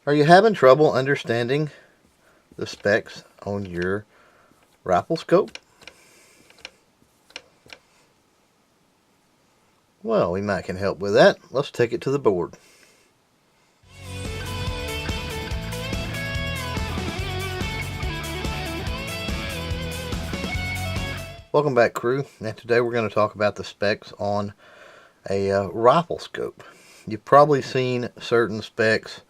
Are you having trouble understanding the specs on your rifle scope? Well, we might can help with that. Let's take it to the board. Welcome back, crew. And today we're going to talk about the specs on a rifle scope. You've probably seen certain specs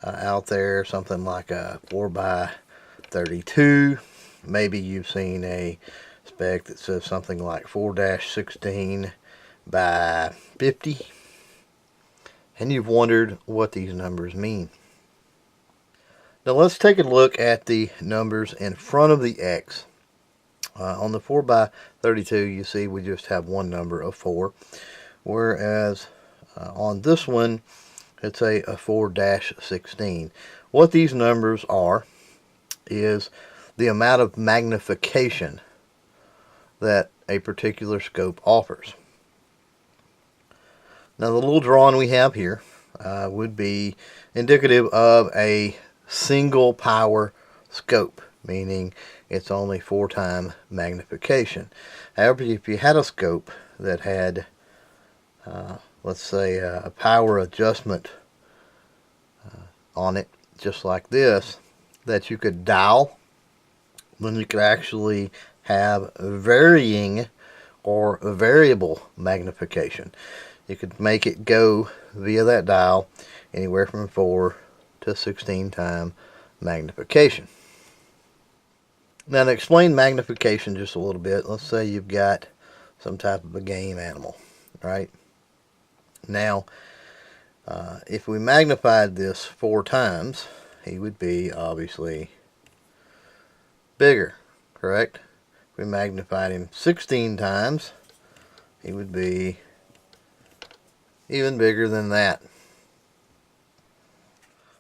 out there, something like a 4x32. Maybe you've seen a spec that says something like 4-16 by 50, and you've wondered what these numbers mean. Now let's take a look at the numbers in front of the X. On the 4x32, you see we just have one number of 4, whereas on this one it's a 4-16. What these numbers are is the amount of magnification that a particular scope offers. Now the little drawing we have here would be indicative of a single power scope, meaning it's only 4x magnification. However, if you had a scope that had let's say a power adjustment on it, just like this, that you could dial, then you could actually have varying or variable magnification. You could make it go via that dial anywhere from 4 to 16 times magnification. Now to explain magnification just a little bit, let's say you've got some type of a game animal, right? Now, if we magnified this 4 times, he would be obviously bigger, correct? If we magnified him 16 times, he would be even bigger than that.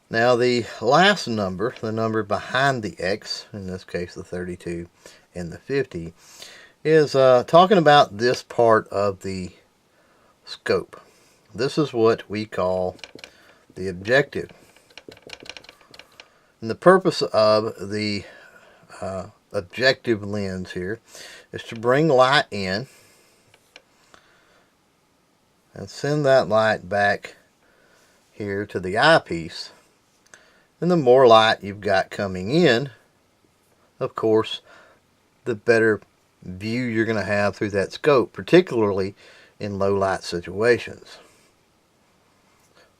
Now the last number, the number behind the X, in this case the 32 and the 50, is talking about this part of the scope. This is what we call the objective. And the purpose of the objective lens here is to bring light in and send that light back here to the eyepiece. And the more light you've got coming in, of course, the better view you're going to have through that scope, particularly in low light situations.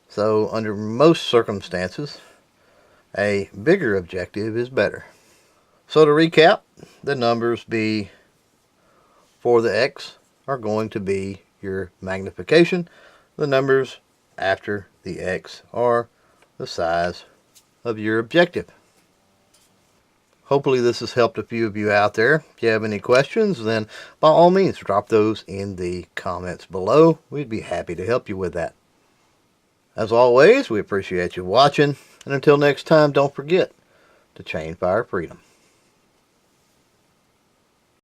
So under most circumstances, a bigger objective is better. So to recap, the numbers for the X are going to be your magnification. The numbers after the X are the size of your objective. Hopefully this has helped a few of you out there. If you have any questions, then by all means drop those in the comments below. We'd be happy to help you with that. As always, we appreciate you watching, and until next time, don't forget to chain fire freedom.